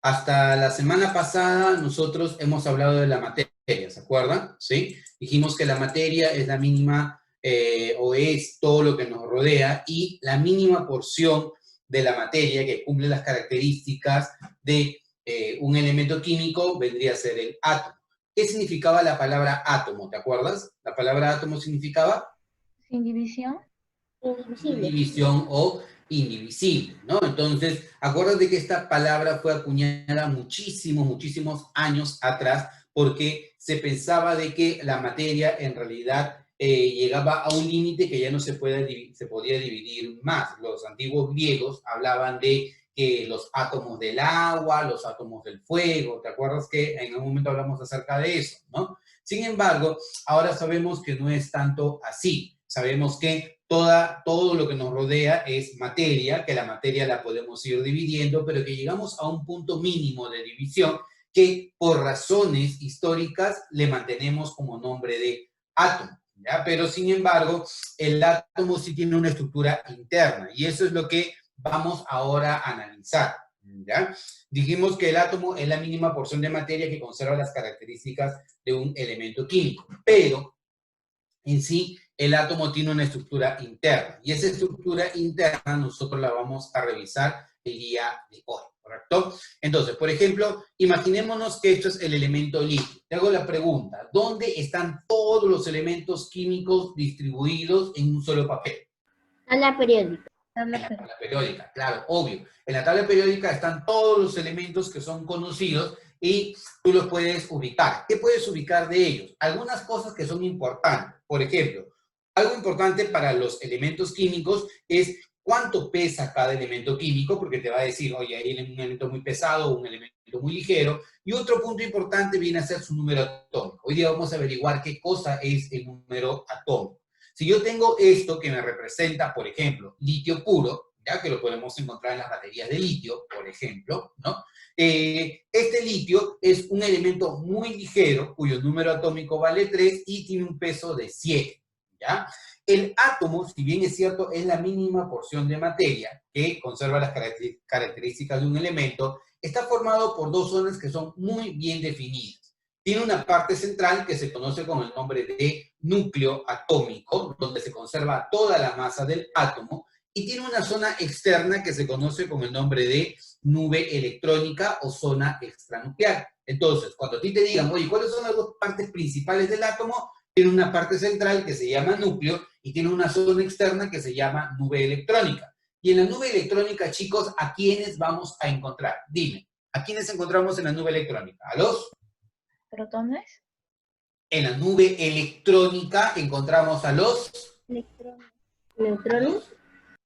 Hasta la semana pasada nosotros hemos hablado de la materia, ¿se acuerdan? ¿Sí? Dijimos que la materia es la mínima o es todo lo que nos rodea y la mínima porción de la materia que cumple las características de un elemento químico vendría a ser el átomo. ¿Qué significaba la palabra átomo? ¿Te acuerdas? La palabra átomo significaba Sin división. Indivisible. división o indivisible, ¿no? Entonces, acuérdate que esta palabra fue acuñada muchísimos años atrás porque se pensaba de que la materia en realidad llegaba a un límite que ya no se podía dividir más. Los antiguos griegos hablaban de que los átomos del agua, los átomos del fuego, ¿te acuerdas que en algún momento hablamos acerca de eso, ¿no? Sin embargo, ahora sabemos que no es tanto así. Sabemos que todo lo que nos rodea es materia, que la materia la podemos ir dividiendo, pero que llegamos a un punto mínimo de división que por razones históricas le mantenemos como nombre de átomo, ¿ya? Pero sin embargo, el átomo sí tiene una estructura interna y eso es lo que vamos ahora a analizar, ¿ya? Dijimos que el átomo es la mínima porción de materia que conserva las características de un elemento químico, pero en sí el átomo tiene una estructura interna y esa estructura interna nosotros la vamos a revisar el día de hoy, ¿correcto? Entonces, por ejemplo, imaginémonos que esto es el elemento litio. Te hago la pregunta, ¿dónde están todos los elementos químicos distribuidos en un solo papel? Tabla periódica. En la tabla periódica, claro, obvio. En la tabla periódica están todos los elementos que son conocidos y tú los puedes ubicar. ¿Qué puedes ubicar de ellos? Algunas cosas que son importantes. Por ejemplo, algo importante para los elementos químicos es cuánto pesa cada elemento químico, porque te va a decir, oye, hay un elemento muy pesado o un elemento muy ligero. Y otro punto importante viene a ser su número atómico. Hoy día vamos a averiguar qué cosa es el número atómico. Si yo tengo esto que me representa, por ejemplo, litio puro, ya que lo podemos encontrar en las baterías de litio, por ejemplo, ¿no? Este litio es un elemento muy ligero, cuyo número atómico vale 3 y tiene un peso de 7, ¿ya? El átomo, si bien es cierto, es la mínima porción de materia que conserva las características de un elemento, está formado por dos zonas que son muy bien definidas. Tiene una parte central que se conoce con el nombre de núcleo atómico, donde se conserva toda la masa del átomo, y tiene una zona externa que se conoce con el nombre de nube electrónica o zona extranuclear. Entonces, cuando a ti te digan, oye, ¿cuáles son las dos partes principales del átomo? Tiene una parte central que se llama núcleo y tiene una zona externa que se llama nube electrónica. Y en la nube electrónica, chicos, ¿a quiénes vamos a encontrar? Dime, ¿a quiénes encontramos en la nube electrónica? ¿A los? ¿Protones? En la nube electrónica encontramos a los Neutrones.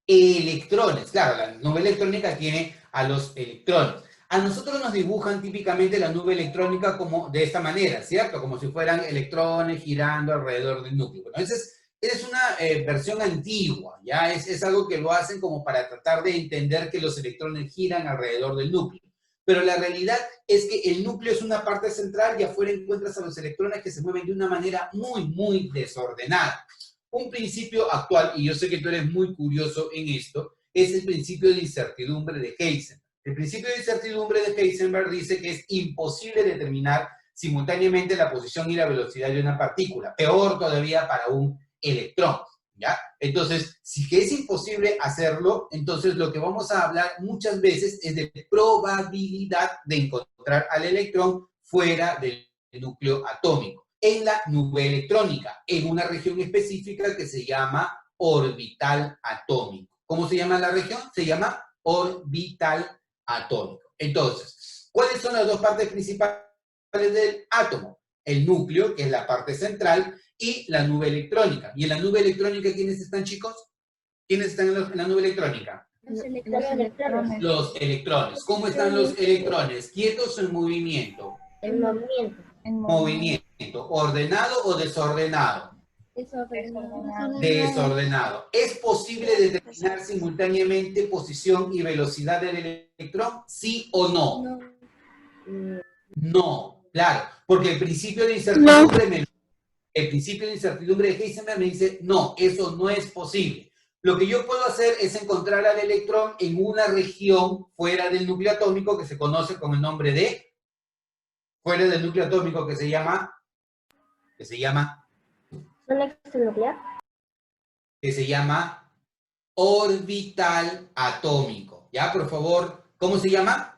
electrones. Claro, la nube electrónica tiene a los electrones. A nosotros nos dibujan típicamente la nube electrónica como de esta manera, ¿cierto? Como si fueran electrones girando alrededor del núcleo. Bueno, esa es una versión antigua, ¿ya? Es algo que lo hacen como para tratar de entender que los electrones giran alrededor del núcleo. Pero la realidad es que el núcleo es una parte central y afuera encuentras a los electrones que se mueven de una manera muy desordenada. Un principio actual, y yo sé que tú eres muy curioso en esto, es el principio de incertidumbre de Heisenberg. El principio de incertidumbre de Heisenberg dice que es imposible determinar simultáneamente la posición y la velocidad de una partícula, peor todavía para un electrón, ¿ya? Entonces, si que es imposible hacerlo, entonces lo que vamos a hablar muchas veces es de probabilidad de encontrar al electrón fuera del núcleo atómico, en la nube electrónica, en una región específica que se llama orbital atómico. ¿Cómo se llama la región? Se llama orbital atómico. Entonces, ¿cuáles son las dos partes principales del átomo? El núcleo, que es la parte central, y la nube electrónica. ¿Y en la nube electrónica quiénes están, chicos? ¿Quiénes están en la nube electrónica? Los electrones. Los electrones. ¿Cómo están los electrones? ¿Quietos o en movimiento? En movimiento. En Movimiento. ¿Ordenado o desordenado? Desordenado. Desordenado. ¿Es posible determinar simultáneamente posición y velocidad del electrón? ¿Sí o no? No, claro. Porque el principio de incertidumbre el principio de incertidumbre de Heisenberg me dice, no, eso no es posible. Lo que yo puedo hacer es encontrar al electrón en una región fuera del núcleo atómico que se conoce con el nombre de, fuera del núcleo atómico que se llama, ¿Zona extranuclear? que se llama orbital atómico. ¿Ya? Por favor, ¿cómo se llama?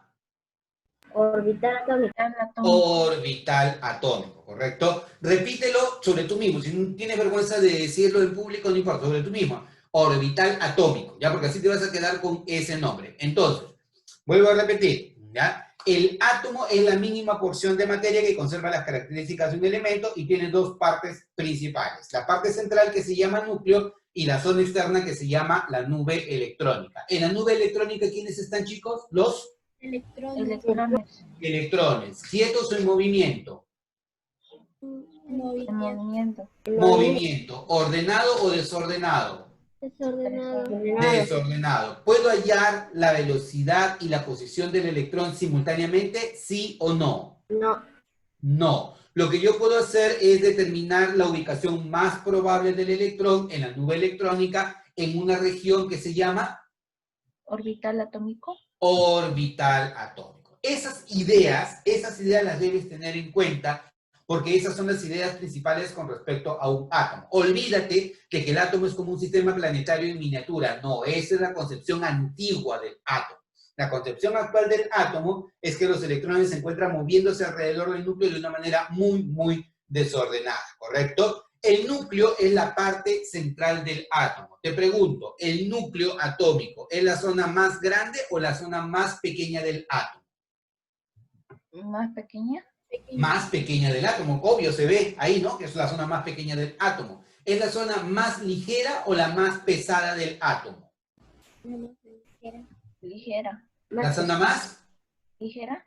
Orbital atómica. Orbital atómico, ¿correcto? Repítelo sobre tú mismo. Si no tienes vergüenza de decirlo en público, no importa, sobre tú mismo. Orbital atómico, ¿ya? Porque así te vas a quedar con ese nombre. Entonces, vuelvo a repetir, ¿ya? El átomo es la mínima porción de materia que conserva las características de un elemento y tiene dos partes principales. La parte central que se llama núcleo y la zona externa que se llama la nube electrónica. En la nube electrónica, ¿quiénes están, chicos? Los Electrones. electrones. ¿Quietos o en movimiento? En movimiento. Movimiento. ¿Ordenado o desordenado? Desordenado. Desordenado. ¿Puedo hallar la velocidad y la posición del electrón simultáneamente? ¿Sí o no? No. No. Lo que yo puedo hacer es determinar la ubicación más probable del electrón en la nube electrónica en una región que se llama Orbital atómico. orbital atómico. Esas ideas las debes tener en cuenta porque esas son las ideas principales con respecto a un átomo. Olvídate de que el átomo es como un sistema planetario en miniatura. No, esa es la concepción antigua del átomo. La concepción actual del átomo es que los electrones se encuentran moviéndose alrededor del núcleo de una manera muy, muy desordenada, ¿correcto? El núcleo es la parte central del átomo. Te pregunto, ¿el núcleo atómico es la zona más grande o la zona más pequeña del átomo? Más pequeña. Más pequeña del átomo, obvio se ve ahí, ¿no? Que es la zona más pequeña del átomo. ¿Es la zona más ligera o la más pesada del átomo? Ligera. ¿La zona más? Ligera.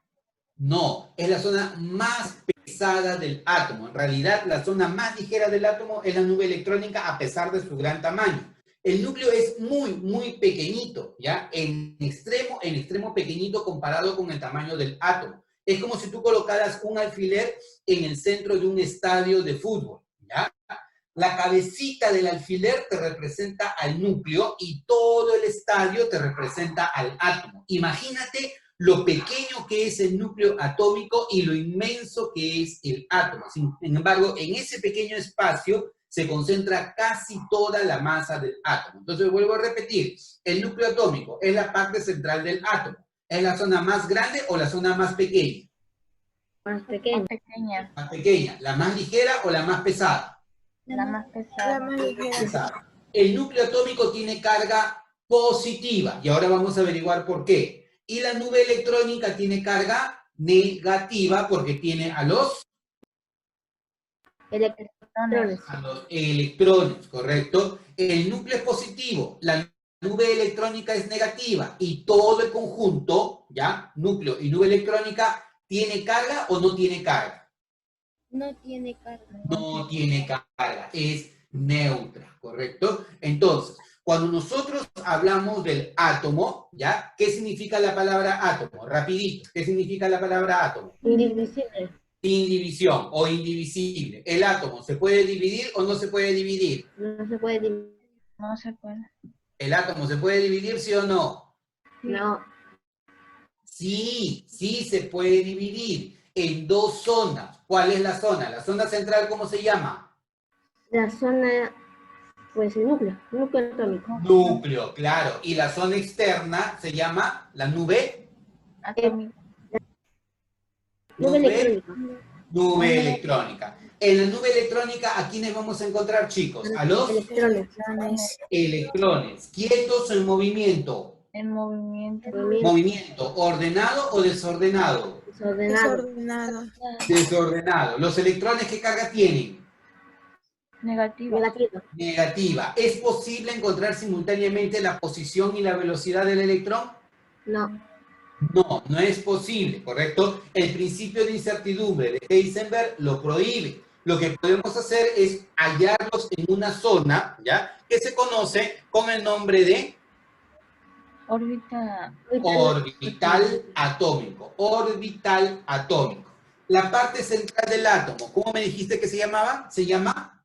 No, es la zona más pesada del átomo. En realidad, la zona más ligera del átomo es la nube electrónica a pesar de su gran tamaño. El núcleo es muy, muy pequeñito, ¿ya? En extremo pequeñito comparado con el tamaño del átomo. Es como si tú colocaras un alfiler en el centro de un estadio de fútbol, ¿ya? La cabecita del alfiler te representa al núcleo y todo el estadio te representa al átomo. Imagínate lo pequeño que es el núcleo atómico y lo inmenso que es el átomo. Sin embargo, en ese pequeño espacio se concentra casi toda la masa del átomo. Entonces, vuelvo a repetir, el núcleo atómico es la parte central del átomo. ¿Es la zona más grande o la zona más pequeña? Más pequeño. Más pequeña. Más pequeña. ¿La más ligera o la más pesada? La más pesada. Pesada. El núcleo atómico tiene carga positiva y ahora vamos a averiguar por qué. Y la nube electrónica tiene carga negativa porque tiene a los electrones, ¿correcto? El núcleo es positivo, la nube electrónica es negativa y todo el conjunto, ¿ya? Núcleo y nube electrónica, ¿tiene carga o no tiene carga? No tiene carga. No tiene carga, es neutra, ¿correcto? Entonces, cuando nosotros hablamos del átomo, ¿ya? ¿Qué significa la palabra átomo? Rapidito, ¿qué significa la palabra átomo? Indivisible. Sin división o indivisible. ¿El átomo se puede dividir o no se puede dividir? No se puede dividir. No se puede. ¿El átomo se puede dividir, sí o no? No. Sí, sí se puede dividir en dos zonas. ¿Cuál es la zona? La zona central, ¿cómo se llama? La zona, pues el núcleo atómico. Núcleo, claro. Y la zona externa se llama la nube. Atómico. Nube electrónica. Nube electrónica. En la nube electrónica, ¿a quiénes vamos a encontrar, chicos? A los Electrones. electrones. ¿Quietos o en movimiento? En movimiento. Movimiento. ¿Ordenado o desordenado? Desordenado. Desordenado. ¿Los electrones qué carga tienen? Negativa. Negativo. Negativa. ¿Es posible encontrar simultáneamente la posición y la velocidad del electrón? No. No, no es posible, ¿correcto? El principio de incertidumbre de Heisenberg lo prohíbe. Lo que podemos hacer es hallarlos en una zona, ¿ya? Que se conoce con el nombre de Órbita. orbital atómico. Orbital atómico. La parte central del átomo, ¿cómo me dijiste que se llamaba? Se llama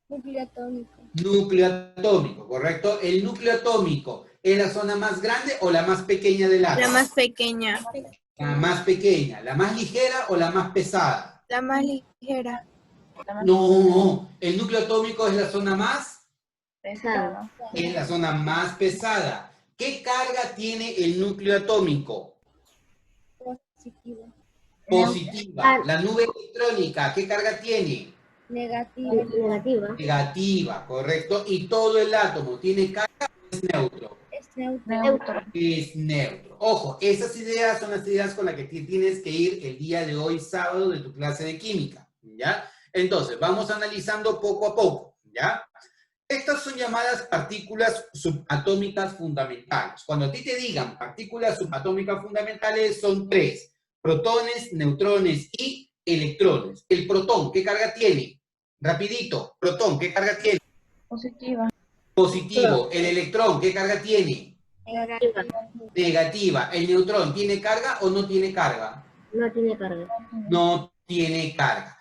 Núcleo atómico. Núcleo atómico, ¿correcto? ¿El núcleo atómico es la zona más grande o la más pequeña del átomo? La más pequeña. La más pequeña. ¿La más ligera o la más pesada? La más ligera. No, el núcleo atómico es la zona más, Pesado. es la zona más pesada. ¿Qué carga tiene el núcleo atómico? Positivo. Positiva. La nube electrónica, ¿qué carga tiene? Negativo. Negativa. Negativa, ¿correcto? ¿Y todo el átomo tiene carga o es neutro? Es neutro. Neutro. Es neutro. Ojo, esas ideas son las ideas con las que tienes que ir el día de hoy, sábado, de tu clase de química, ¿ya? Entonces, vamos analizando poco a poco, ¿ya? Estas son llamadas partículas subatómicas fundamentales. Cuando a ti te digan partículas subatómicas fundamentales, son tres: protones, neutrones y electrones. El protón, ¿qué carga tiene? Rapidito, protón, ¿qué carga tiene? Positiva. Positivo. El electrón, ¿qué carga tiene? Negativa. Negativa. ¿El neutrón tiene carga o no tiene carga? No tiene carga. No tiene carga.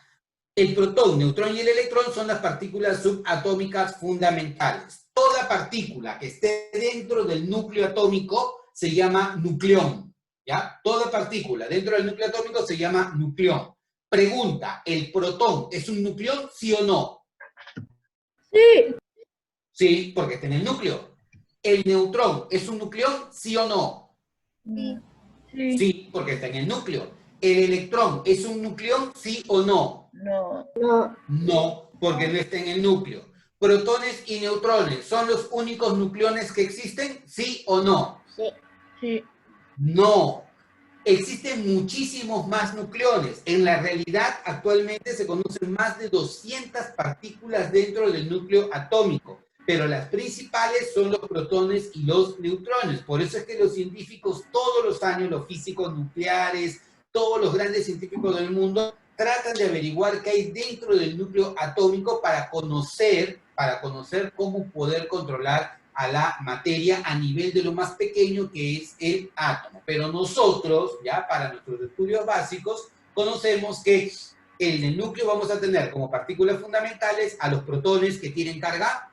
El protón, neutrón y el electrón son las partículas subatómicas fundamentales. Toda partícula que esté dentro del núcleo atómico se llama nucleón, ¿ya? Toda partícula dentro del núcleo atómico se llama nucleón. Pregunta, ¿el protón es un nucleón, sí o no? Sí. Sí, porque está en el núcleo. ¿El neutrón es un nucleón, sí o no? Sí. Sí. Sí, porque está en el núcleo. ¿El electrón es un nucleón, sí o no? No. No. No, porque no está en el núcleo. ¿Protones y neutrones son los únicos nucleones que existen? ¿Sí o no? Sí. Sí. No. Existen muchísimos más nucleones. En la realidad, actualmente se conocen más de 200 partículas dentro del núcleo atómico, pero las principales son los protones y los neutrones. Por eso es que los científicos todos los años, los físicos nucleares, todos los grandes científicos del mundo, tratan de averiguar qué hay dentro del núcleo atómico para conocer cómo poder controlar a la materia a nivel de lo más pequeño que es el átomo. Pero nosotros, ya para nuestros estudios básicos, conocemos que en el núcleo vamos a tener como partículas fundamentales a los protones que tienen carga,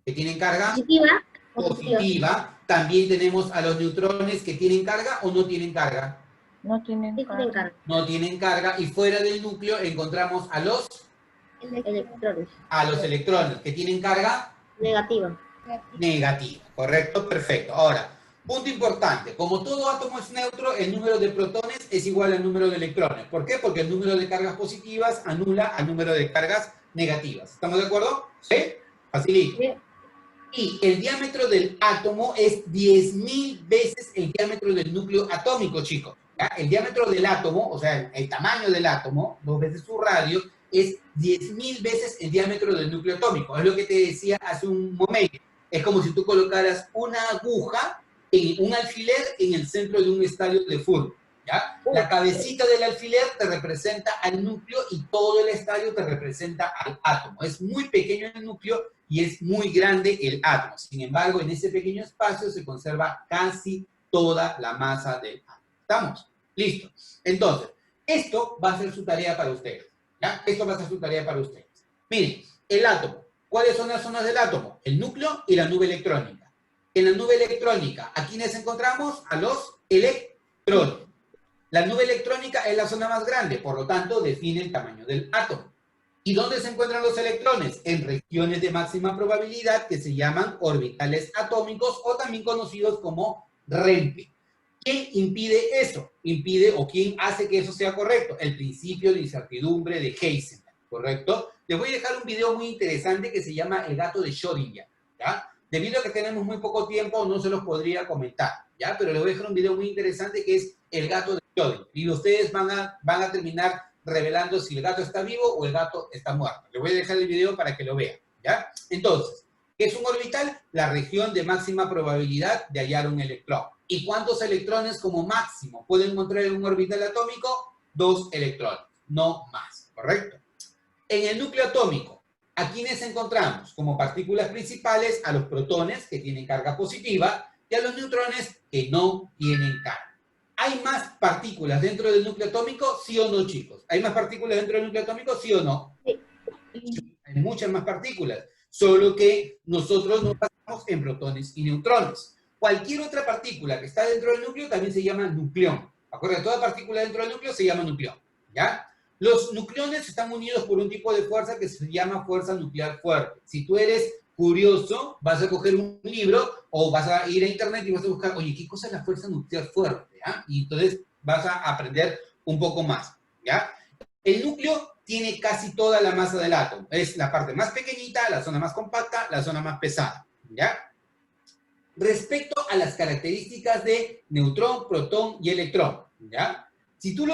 Positiva. positiva. También tenemos a los neutrones que tienen carga o no tienen carga. No tienen Sí tienen carga. carga. No tienen carga, y fuera del núcleo encontramos a los electrones que tienen carga Negativa. negativa, ¿correcto? Perfecto. Ahora, punto importante, como todo átomo es neutro, el número de protones es igual al número de electrones. ¿Por qué? Porque el número de cargas positivas anula al número de cargas negativas. ¿Estamos de acuerdo? ¿Sí? Facilito. Sí. Y el diámetro del átomo es 10.000 veces el diámetro del núcleo atómico, chicos. ¿Ya? El diámetro del átomo, o sea, el tamaño del átomo, 2 veces su radio, es 10.000 veces el diámetro del núcleo atómico. Es lo que te decía hace un momento. Es como si tú colocaras una aguja, un alfiler en el centro de un estadio de fútbol. ¿Ya? La cabecita del alfiler te representa al núcleo y todo el estadio te representa al átomo. Es muy pequeño el núcleo y es muy grande el átomo. Sin embargo, en ese pequeño espacio se conserva casi toda la masa del átomo. ¿Estamos? Listo. Entonces, esto va a ser su tarea para ustedes. ¿Ya? Esto va a ser su tarea para ustedes. Miren, el átomo. ¿Cuáles son las zonas del átomo? El núcleo y la nube electrónica. En la nube electrónica, ¿a quiénes encontramos? A los electrones. La nube electrónica es la zona más grande, por lo tanto, define el tamaño del átomo. ¿Y dónde se encuentran los electrones? En regiones de máxima probabilidad que se llaman orbitales atómicos o también conocidos como REMPE. ¿Quién impide eso? Impide o quién hace que eso sea correcto? El principio de incertidumbre de Heisenberg, ¿correcto? Les voy a dejar un video muy interesante que se llama El gato de Schrödinger, ¿ya? Debido a que tenemos muy poco tiempo, no se los podría comentar, ¿ya? Pero les voy a dejar un video muy interesante que es El gato de Schrödinger. Y ustedes van a terminar revelando si el gato está vivo o el gato está muerto. Les voy a dejar el video para que lo vean, ¿ya? Entonces, ¿qué es un orbital? La región de máxima probabilidad de hallar un electrón. ¿Y cuántos electrones como máximo pueden encontrar en un orbital atómico? 2 electrones, no más, ¿correcto? En el núcleo atómico, ¿a quiénes encontramos? Como partículas principales a los protones, que tienen carga positiva, y a los neutrones, que no tienen carga. ¿Hay más partículas dentro del núcleo atómico? ¿Sí o no, chicos? ¿Hay más partículas dentro del núcleo atómico? ¿Sí o no? Sí. Hay hay muchas más partículas, solo que nosotros nos basamos en protones y neutrones. Cualquier otra partícula que está dentro del núcleo también se llama nucleón. Acuérdense, toda partícula dentro del núcleo se llama nucleón, ¿ya? Los nucleones están unidos por un tipo de fuerza que se llama fuerza nuclear fuerte. Si tú eres curioso, vas a coger un libro o vas a ir a internet y vas a buscar, oye, ¿qué cosa es la fuerza nuclear fuerte? ¿Ya? Y entonces vas a aprender un poco más, ¿ya? El núcleo tiene casi toda la masa del átomo. Es la parte más pequeñita, la zona más compacta, la zona más pesada, ¿ya? Respecto a las características de neutrón, protón y electrón, ¿ya? Si tú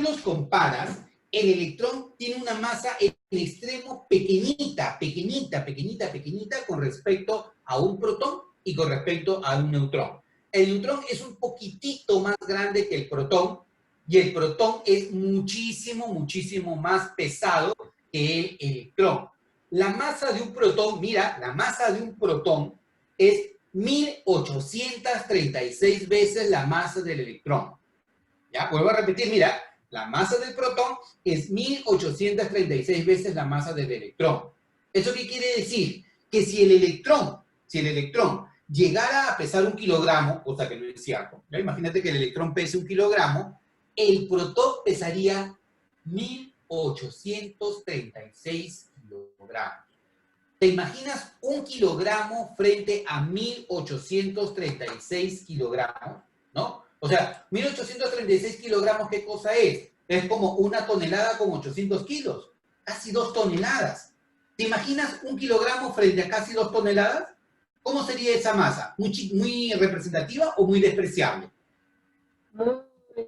los comparas, el electrón tiene una masa en extremo pequeñita con respecto a un protón y con respecto a un neutrón. El neutrón es un poquitito más grande que el protón y el protón es muchísimo más pesado que el electrón. La masa de un protón, mira, la masa de un protón es 1836 veces la masa del electrón. ¿Ya? Vuelvo a repetir, mira, la masa del protón es 1836 veces la masa del electrón. ¿Eso qué quiere decir? Que si el electrón llegara a pesar 1 kilogramo, cosa que no es cierto, ¿ya? Imagínate que el electrón pese 1 kilogramo, el protón pesaría 1836 kilogramos. ¿Te imaginas 1 kilogramo frente a 1836 kilogramos? ¿No? O sea, 1836 kilogramos, ¿qué cosa es? Es como 1 tonelada con 800 kilos. Casi 2 toneladas. ¿Te imaginas 1 kilogramo frente a casi 2 toneladas? ¿Cómo sería esa masa? ¿Muy representativa o muy despreciable? Muy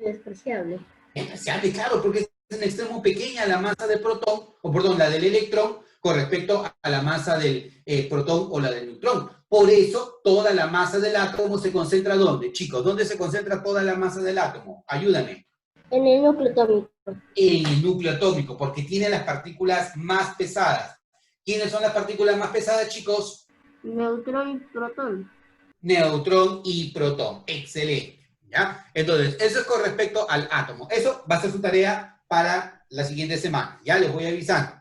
despreciable. Despreciable, claro, porque es en extremo pequeña la masa del protón, o perdón, la del electrón, con respecto a la masa del protón o la del neutrón. Por eso, toda la masa del átomo se concentra ¿dónde, chicos? ¿Dónde se concentra toda la masa del átomo? Ayúdame. En el núcleo atómico. En el núcleo atómico, porque tiene las partículas más pesadas. ¿Quiénes son las partículas más pesadas, chicos? Neutrón y protón. Neutrón y protón. Excelente, ¿ya? Entonces, eso es con respecto al átomo. Eso va a ser su tarea para la siguiente semana. Ya les voy avisando.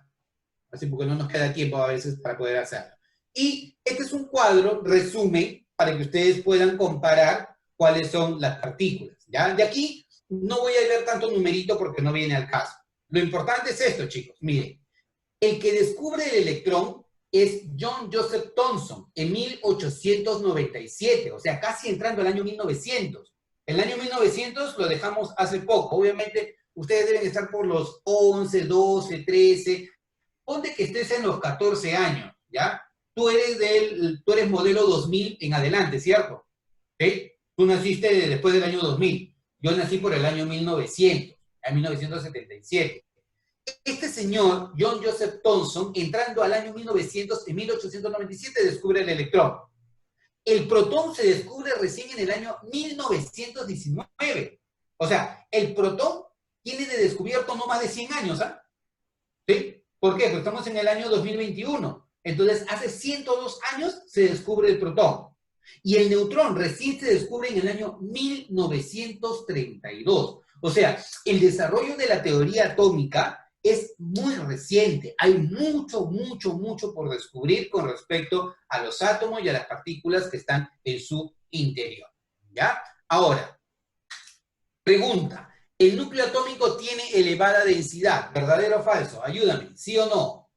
Así porque no nos queda tiempo a veces para poder hacerlo. Y este es un cuadro, resumen, para que ustedes puedan comparar cuáles son las partículas, ¿ya? De aquí no voy a ver tanto numerito porque no viene al caso. Lo importante es esto, chicos. Miren, el que descubre el electrón es John Joseph Thomson en 1897, o sea, casi entrando al año 1900. El año 1900 lo dejamos hace poco. Obviamente, ustedes deben estar por los 11, 12, 13... Ponte que estés en los 14 años, ¿ya? Tú eres modelo 2000 en adelante, ¿cierto? ¿Sí? Tú naciste después del año 2000. Yo nací por el año 1900, en 1977. Este señor, John Joseph Thomson, entrando al año 1900, en 1897, descubre el electrón. El protón se descubre recién en el año 1919. O sea, el protón tiene de descubierto no más de 100 años, ¿ah? ¿Sí? ¿Por qué? Porque estamos en el año 2021. Entonces, hace 102 años se descubre el protón. Y el neutrón recién se descubre en el año 1932. O sea, el desarrollo de la teoría atómica es muy reciente. Hay mucho por descubrir con respecto a los átomos y a las partículas que están en su interior. ¿Ya? Ahora, pregunta. ¿El núcleo atómico tiene elevada densidad? ¿Verdadero o falso? Ayúdame. ¿Sí o no?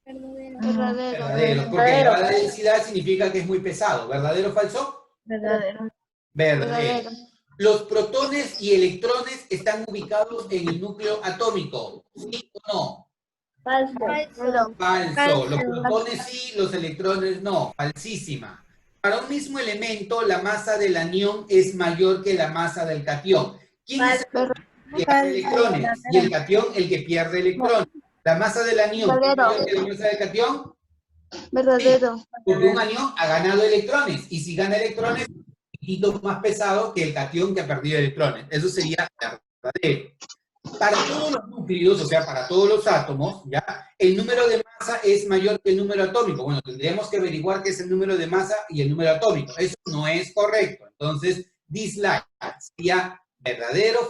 Verdadero. Verdadero. Porque elevada densidad significa que es muy pesado. ¿Verdadero o falso? Verdadero. Verdadero. ¿Los protones y electrones están ubicados en el núcleo atómico? ¿Sí o no? Falso. Falso. Los protones sí, los electrones no. Falsísima. Para un mismo elemento, la masa del anión es mayor que la masa del catión. ¿Quién es el que pierde electrones? Y el catión, el que pierde electrones. ¿La masa del anión es mayor que la masa del catión? Verdadero. Sí, porque un anión ha ganado electrones. Y si gana electrones, es un poquito más pesado que el catión que ha perdido electrones. Eso sería verdadero. Para todos los núcleos, o sea, para todos los átomos, ¿ya? El número de masa es mayor que el número atómico. Bueno, tendríamos que averiguar qué es el número de masa y el número atómico. Eso no es correcto. Entonces, dislike sería verdadero o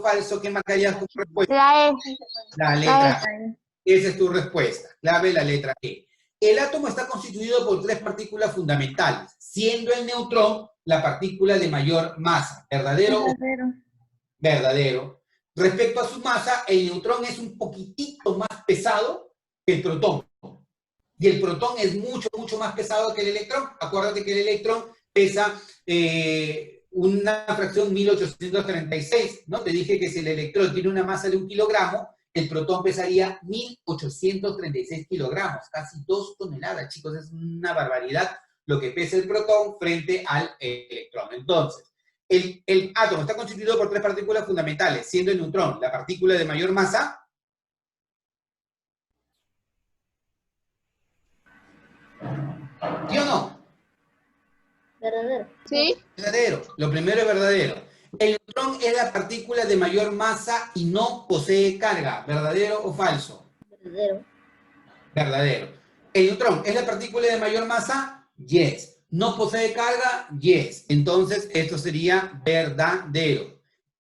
falso, ¿qué marcarías como respuesta? La E. La letra. Esa es tu respuesta. Clave la letra E. El átomo está constituido por 3 partículas fundamentales, siendo el neutrón la partícula de mayor masa. ¿Verdadero o Verdadero. verdadero? Respecto a su masa, el neutrón es un poquitito más pesado que el protón. Y el protón es mucho, mucho más pesado que el electrón. Acuérdate que el electrón pesa una fracción 1836, ¿no? Te dije que si el electrón tiene una masa de 1 kilogramo, el protón pesaría 1836 kilogramos, casi 2 toneladas, chicos. Es una barbaridad lo que pesa el protón frente al electrón. Entonces, el átomo está constituido por 3 partículas fundamentales, siendo el neutrón la partícula de mayor masa. ¿Sí o no? Verdadero. Sí. Verdadero. Lo primero es verdadero. El neutrón es la partícula de mayor masa y no posee carga. ¿Verdadero o falso? Verdadero. Verdadero. ¿El neutrón es la partícula de mayor masa? Yes. ¿No posee carga? Yes. Entonces, esto sería verdadero.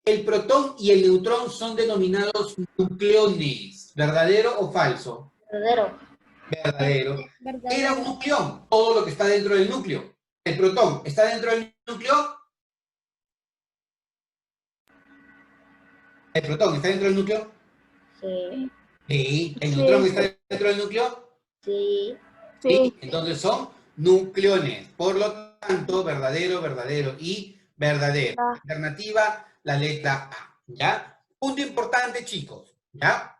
El protón y el neutrón son denominados nucleones. ¿Verdadero o falso? Verdadero. Verdadero. Verdadero. Era un nucleón, todo lo que está dentro del núcleo. ¿El protón está dentro del núcleo? ¿El protón está dentro del núcleo? Sí. Sí. ¿El Sí. neutrón está dentro del núcleo? Sí. Sí. Entonces son nucleones. Por lo tanto, verdadero, verdadero y verdadero. Ah. Alternativa, la letra A. ¿Ya? Punto importante, chicos. ¿Ya?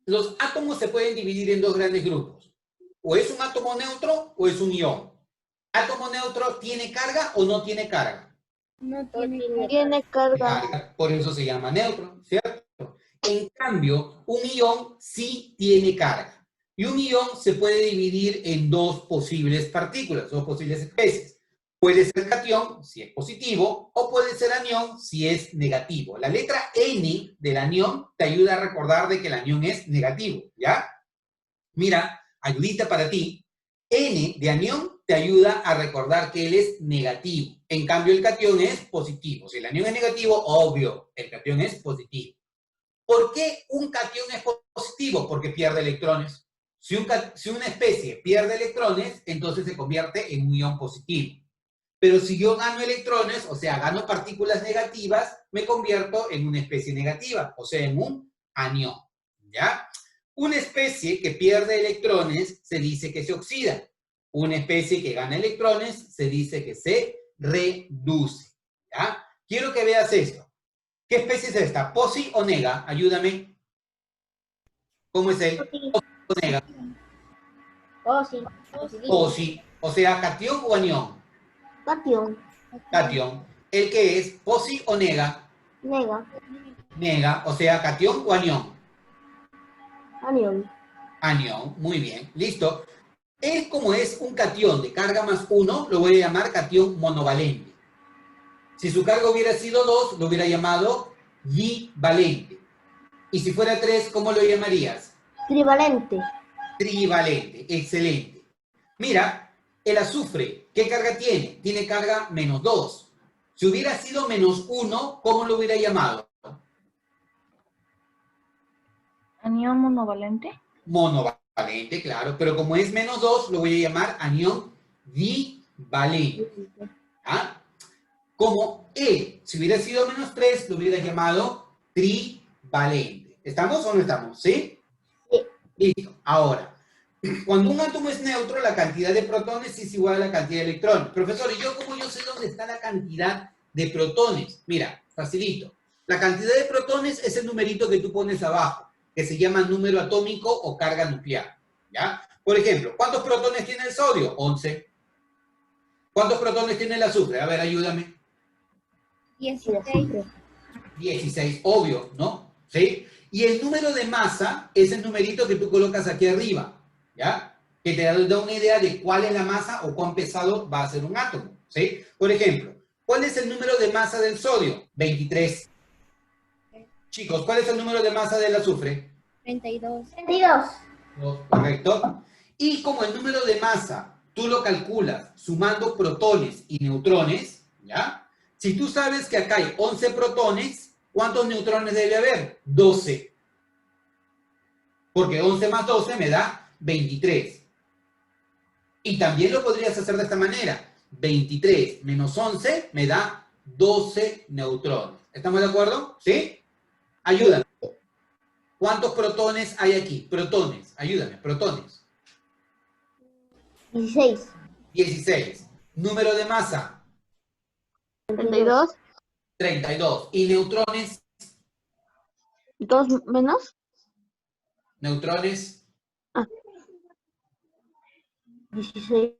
Los átomos se pueden dividir en 2 grandes grupos. O es un átomo neutro o es un ion. ¿Átomo neutro tiene carga o no tiene carga? No tiene Tiene carga. Carga, por eso se llama neutro, ¿cierto? En cambio, un ion sí tiene carga. Y un ion se puede dividir en 2 posibles partículas, 2 posibles especies. Puede ser catión, si es positivo, o puede ser anión, si es negativo. La letra N del anión te ayuda a recordar de que el anión es negativo, ¿ya? Mira, ayudita para ti. N de anión te ayuda a recordar que él es negativo. En cambio, el catión es positivo. Si el anión es negativo, obvio, el catión es positivo. ¿Por qué un catión es positivo? Porque pierde electrones. Si una especie pierde electrones, entonces se convierte en un ion positivo. Pero si yo gano electrones, o sea, gano partículas negativas, me convierto en una especie negativa, o sea, en un anión. ¿Ya? Una especie que pierde electrones se dice que se oxida. Una especie que gana electrones se dice que se reduce. ¿Ya? Quiero que veas esto. ¿Qué especie es esta? ¿Posi o nega? Ayúdame. ¿Cómo es él? Sí. ¿O nega? Oh, sí. Positivo. Posi. O sea, catión o anión. Catión. Catión. ¿El qué es? ¿Posi o nega? Nega. Nega. O sea, catión o anión. Anión. Anión. Muy bien. Listo. Él, como es un catión de carga más 1, lo voy a llamar catión monovalente. Si su carga hubiera sido 2, lo hubiera llamado divalente. Y si fuera 3, ¿cómo lo llamarías? Trivalente. Trivalente. Excelente. Mira, el azufre, ¿qué carga tiene? Tiene carga menos 2. Si hubiera sido menos 1, ¿cómo lo hubiera llamado? Anión monovalente. Monovalente, claro. Pero como es menos 2, lo voy a llamar anión divalente. ¿Ah? Como E, si hubiera sido menos 3, lo hubiera llamado trivalente. ¿Estamos o no estamos? ¿Sí? Sí. Listo. Ahora, cuando un átomo es neutro, la cantidad de protones es igual a la cantidad de electrones. Profesor, ¿y yo cómo yo sé dónde está la cantidad de protones? Mira, facilito. La cantidad de protones es el numerito que tú pones abajo, que se llama número atómico o carga nuclear. ¿Ya? Por ejemplo, ¿cuántos protones tiene el sodio? 11. ¿Cuántos protones tiene el azufre? A ver, ayúdame. 16. 16, obvio, ¿no? ¿Sí? Y el número de masa es el numerito que tú colocas aquí arriba, ¿ya? Que te da una idea de cuál es la masa o cuán pesado va a ser un átomo, ¿sí? Por ejemplo, ¿cuál es el número de masa del sodio? 23. Chicos, ¿cuál es el número de masa del azufre? 32. 22. 2, correcto. Y como el número de masa tú lo calculas sumando protones y neutrones, ¿ya? Si tú sabes que acá hay 11 protones, ¿cuántos neutrones debe haber? 12. porque 11 más 12 me da 23. Y también lo podrías hacer de esta manera. 23 menos 11 me da 12 neutrones. ¿Estamos de acuerdo? ¿Sí? Ayúdame. ¿Cuántos protones hay aquí? Protones. Ayúdame. Protones. 16. 16. Número de masa. 32. 32. ¿Y neutrones? 2 menos. Neutrones. 16.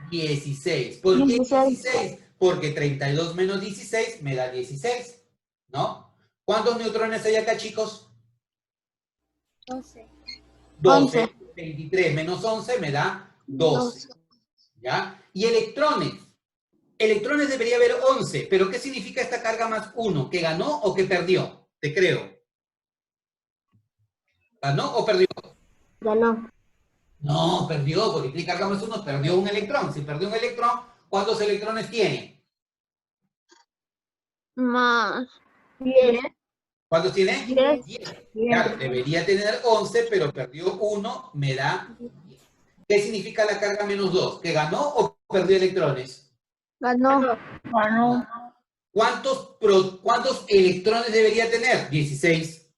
16. ¿Por qué 16? 16? Porque 32 menos 16 me da 16. ¿No? ¿Cuántos neutrones hay acá, chicos? 12. 12. 11. 23 menos 11 me da 12. ¿Ya? Y electrones. Electrones debería haber 11. ¿Pero qué significa esta carga más 1? ¿Que ganó o que perdió? Te creo. ¿Ganó o perdió? Ganó. No, perdió, porque aquí carga más 1 perdió un electrón. Si perdió un electrón, ¿cuántos electrones tiene? Más 10. ¿Cuántos tiene? 10. 10. Claro, debería tener 11, pero perdió 1, me da 10. ¿Qué significa la carga menos 2? ¿Que ganó o perdió electrones? Ganó. Ganó. ¿Cuántos electrones debería tener? 16.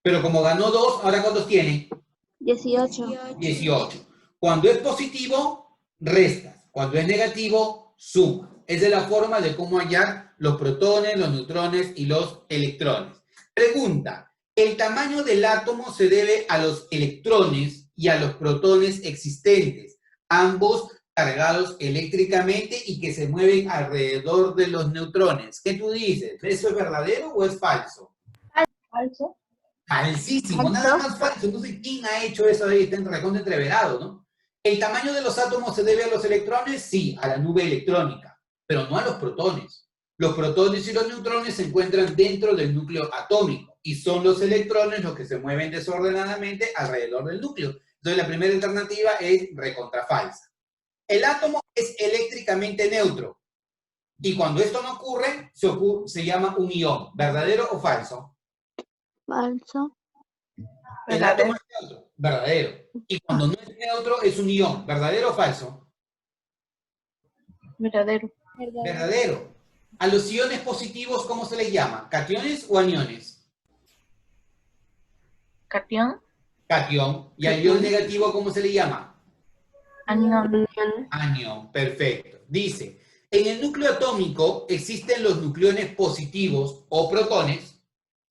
Pero como ganó 2, ¿ahora cuántos tiene? 18. 18. Cuando es positivo, restas. Cuando es negativo, sumas. Esa es la forma de cómo hallar los protones, los neutrones y los electrones. Pregunta: ¿el tamaño del átomo se debe a los electrones y a los protones existentes, ambos cargados eléctricamente y que se mueven alrededor de los neutrones? ¿Qué tú dices? ¿Eso es verdadero o es falso? Falso. Falsísimo, nada más falso. Entonces, ¿quién ha hecho eso ahí? Está recontra entreverado, ¿no? ¿El tamaño de los átomos se debe a los electrones? Sí, a la nube electrónica, pero no a los protones. Los protones y los neutrones se encuentran dentro del núcleo atómico y son los electrones los que se mueven desordenadamente alrededor del núcleo. Entonces, la primera alternativa es recontra falsa. El átomo es eléctricamente neutro y cuando esto no ocurre, se llama un ión. ¿Verdadero o falso? Falso. El átomo es neutro, verdadero. Y cuando no es neutro, es un ión. ¿Verdadero o falso? Verdadero. Verdadero. A los iones positivos, ¿cómo se les llama? ¿Cationes o aniones? Catión. Catión. ¿Y al ion negativo, cómo se le llama? Anión. Anión. Perfecto. Dice, en el núcleo atómico existen los nucleones positivos o protones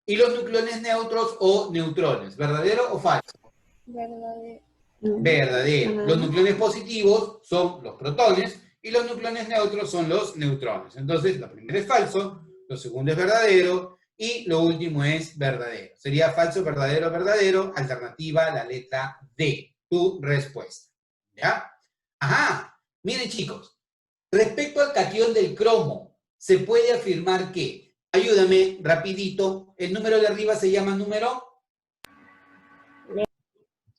y los nucleones neutros o neutrones. ¿Verdadero o falso? Verdadero. Verdadero. Los nucleones positivos son los protones y los nucleones neutros son los neutrones. Entonces, lo primero es falso, lo segundo es verdadero y lo último es verdadero. Sería falso, verdadero, verdadero. Alternativa, la letra D. Tu respuesta. ¿Ya? Ajá. Miren, chicos. Respecto al catión del cromo, se puede afirmar que, ayúdame rapidito, el número de arriba se llama número...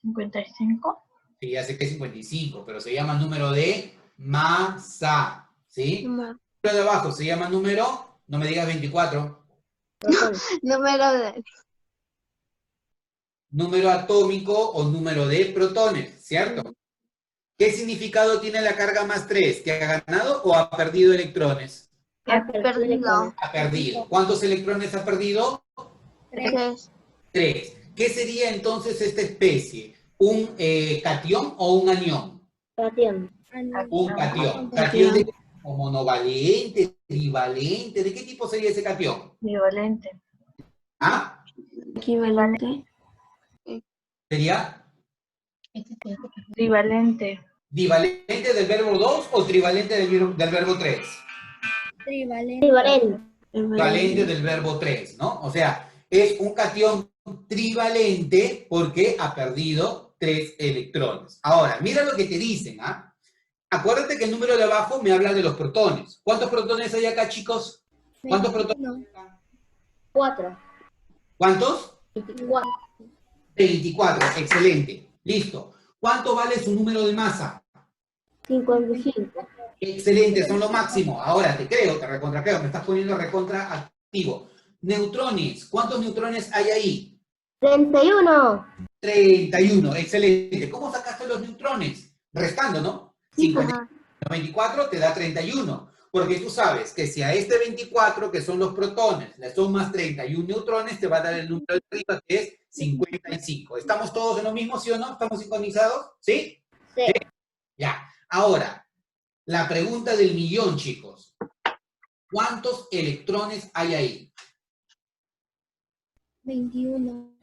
55. Sí, ya sé que es 55, pero se llama número de masa, ¿sí? El número de abajo se llama número, no me digas 24, Número de... número atómico o número de protones, ¿cierto? ¿Qué significado tiene la carga más 3? ¿Que ha ganado o ha perdido electrones? Ha perdido. Ha perdido. ¿Cuántos electrones ha perdido? 3. 3. ¿Qué sería entonces esta especie? ¿Un catión o un anión? Catión. Un catión. ¿Catión de o monovalente, trivalente? ¿De qué tipo sería ese catión? Equivalente. ¿Ah? Equivalente. ¿Sería Equivalente. divalente del verbo 2 o trivalente del verbo 3? Trivalente. Trivalente. Trivalente del verbo 3, ¿no? O sea, es un catión trivalente porque ha perdido 3 electrones. Ahora, mira lo que te dicen, ¿ah? Acuérdate que el número de abajo me habla de los protones. ¿Cuántos protones hay acá, chicos? ¿Cuántos protones hay acá? 4. ¿Cuántos? 24. 24, excelente. Listo. ¿Cuánto vale su número de masa? 55. Excelente, son lo máximo. Ahora te creo, te recontra creo, me estás poniendo recontra activo. Neutrones, ¿cuántos neutrones hay ahí? 31. 31, excelente. ¿Cómo sacaste los neutrones? Restando, ¿no? 50 24 te da 31. Porque tú sabes que si a este 24, que son los protones, le sumas 31 neutrones, te va a dar el número de arriba, que es 55. ¿Estamos todos en lo mismo, sí o no? ¿Estamos sincronizados? ¿Sí? Sí. Ya. Ahora, la pregunta del millón, chicos. ¿Cuántos electrones hay ahí? 21.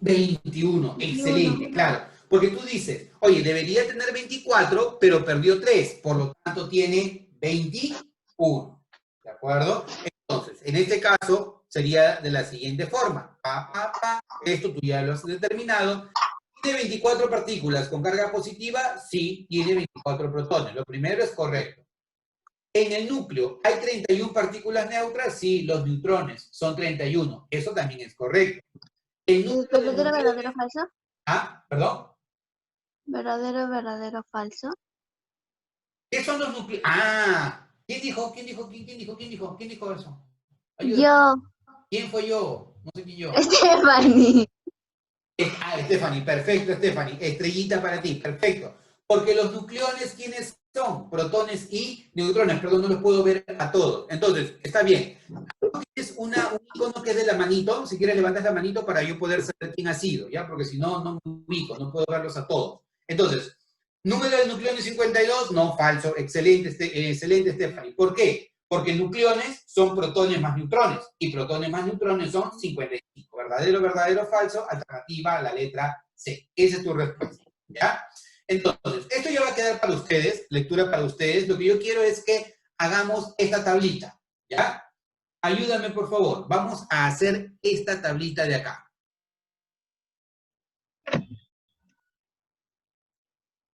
21, excelente, claro. Porque tú dices, oye, debería tener 24, pero perdió 3, por lo tanto tiene 21. ¿De acuerdo? Entonces, en este caso, sería de la siguiente forma. Esto tú ya lo has determinado. ¿Tiene 24 partículas con carga positiva? Sí, tiene 24 protones. Lo primero es correcto. En el núcleo, ¿hay 31 partículas neutras? Sí, los neutrones son 31. Eso también es correcto. El número de ¿Verdadero, neutrones... verdadero, falso? Ah, perdón. ¿Verdadero, verdadero, falso? ¿Qué son los núcleos? Ah, ¿quién dijo? ¿Quién dijo eso? Ayúdame. Yo, ¿Quién fue yo? No sé quién yo. Stephanie. Stephanie, perfecto, Stephanie. Estrellita para ti, perfecto. Porque los nucleones, ¿quiénes son? Protones y neutrones, perdón, no los puedo ver a todos. Entonces, está bien. Es un icono que es de la manito, si quieres levantar la manito para yo poder saber quién ha sido, ¿ya? Porque si no, no me ubico, no puedo verlos a todos. Entonces, número de nucleones 52, no, falso, excelente, excelente, Stephanie. ¿Por qué? Porque nucleones son protones más neutrones, y protones más neutrones son 55. Verdadero, verdadero, falso, alternativa a la letra C. Esa es tu respuesta, ¿ya? Entonces, esto ya va a quedar para ustedes, lectura para ustedes. Lo que yo quiero es que hagamos esta tablita, ¿ya? Ayúdame, por favor. Vamos a hacer esta tablita de acá.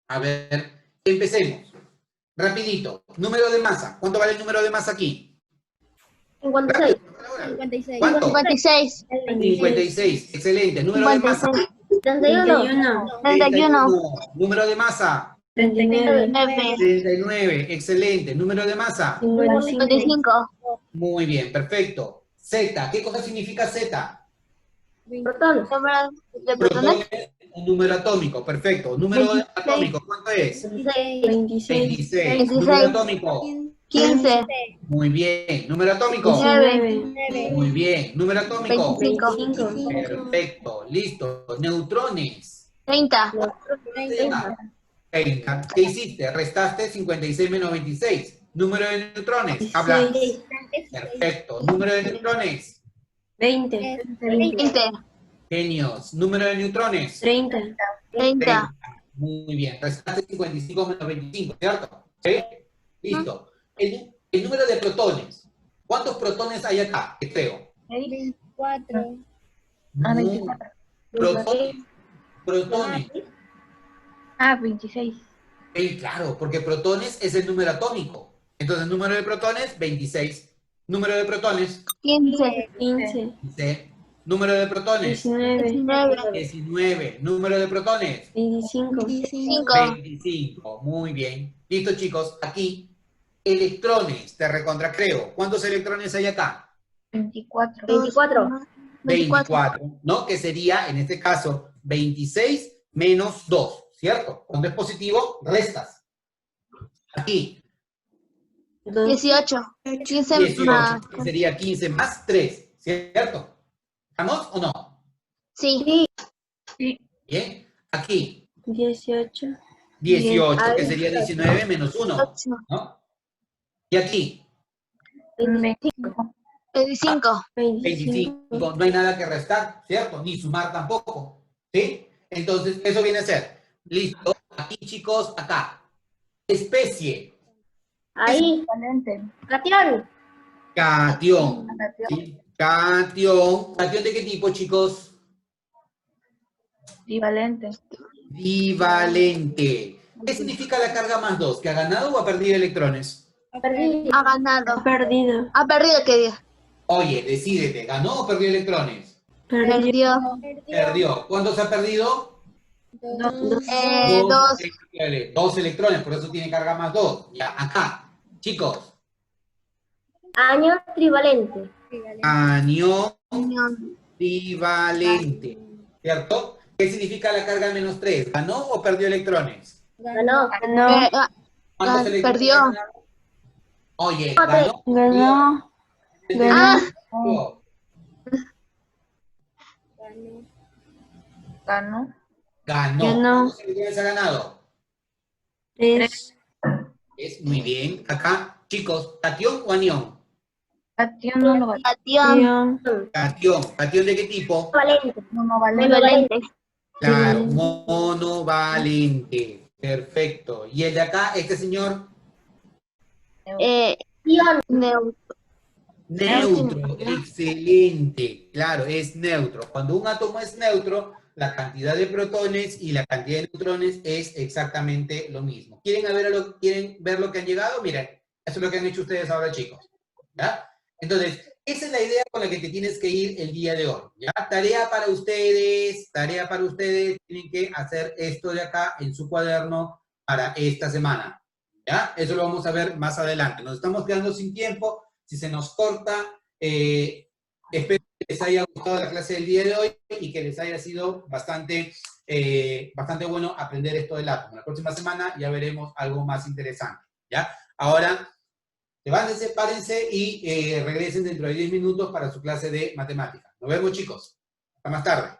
A ver, empecemos. Rapidito. Número de masa. ¿Cuánto vale el número de masa aquí? 56. 56. ¿Cuánto? 56. 56. Excelente. Número de masa. 31. 31. Número de masa. 39. 39. Excelente. Número de masa. 55. Muy bien, perfecto. Z. ¿Qué cosa significa Z? Protones. ¿Número de Protón protones? es un número atómico. Perfecto. Número 26. atómico, ¿cuánto es? 26. 26. Número atómico. 15. Muy bien. Número atómico. 19. Muy bien. Número atómico. 25. Perfecto. Listo. Neutrones. 30. 30. 30. ¿Qué hiciste? Restaste 56 menos 26. Número de neutrones. Habla. 16. Perfecto. Número de neutrones. 20. 20. Genios. Número de neutrones. 30. 30. Muy bien. Restaste 55 menos 25, ¿cierto? ¿Sí? Listo. El número de protones. ¿Cuántos protones hay acá? ¿Qué creo? 24. Protones. Protones. Ah, 26. Claro, porque protones es el número atómico. Entonces, número de protones, 26. Número de protones, 15. 15. 15. Número de protones, 19. 19. 19. Número de protones, 25. 5. 25. Muy bien. Listo, chicos. Aquí, electrones. Te recontracreo. ¿Cuántos electrones hay acá? 24. 24. 24. ¿No? Que sería, en este caso, 26 menos 2. ¿Cierto? Cuando es positivo, restas. Aquí, 18. 15 18, más. que sería 15 más 3, ¿cierto? ¿Estamos o no? Sí. Bien. Aquí, 18. 18, que Ay. sería 19 menos 1, 8. ¿no? Y aquí, 25. 25. 25, no hay nada que restar, ¿cierto? Ni sumar tampoco, ¿sí? Entonces, eso viene a ser, listo, aquí chicos, acá, especie, Ahí. Cation. catión, ¿sí? Catión, ¿catión de qué tipo, chicos? Bivalente. Bivalente. ¿Qué significa la carga más 2? ¿Que ha ganado o ha perdido electrones? Perdido. Ha ganado. Perdido. Ha perdido, ¿qué diga? Oye, decídete, ¿ganó o perdió electrones? Perdió. Perdió. ¿Cuántos ha perdido? 2. 2. Electrones. 2 electrones, por eso tiene carga más 2. Ya, acá. Chicos, Año trivalente. anión Unión. trivalente. ¿Cierto? ¿Qué significa la carga menos 3? ¿Ganó o perdió electrones? Ganó. Eh, ah, ¿Cuántos electrones perdió. ganaron? Oye, ganó. Ganó. Ah, Ganó. Ganó. Ganó. Ganó. Ganó. ¿Cuántos electrones ha ganado? 3. Es muy bien. Acá, chicos, ¿catión o anión? Catión no lo cation. Catión. ¿Catión de qué tipo? Valente. monovalente. Valente. Claro, monovalente. Perfecto. ¿Y el de acá, este señor? Ion. Neutro. Neutro. Excelente. Claro, es neutro. Cuando un átomo es neutro, la cantidad de protones y la cantidad de neutrones es exactamente lo mismo. ¿Quieren ver lo que han llegado? Miren, eso es lo que han hecho ustedes ahora, chicos. ¿Ya? Entonces, esa es la idea con la que te tienes que ir el día de hoy. ¿Ya? Tarea para ustedes, tienen que hacer esto de acá en su cuaderno para esta semana. ¿Ya? Eso lo vamos a ver más adelante. Nos estamos quedando sin tiempo. Si se nos corta, espero que les haya gustado la clase del día de hoy y que les haya sido bastante bueno aprender esto del átomo. La próxima semana ya veremos algo más interesante. ¿Ya? Ahora, levántense, párense y regresen dentro de 10 minutos para su clase de matemáticas. Nos vemos, chicos. Hasta más tarde.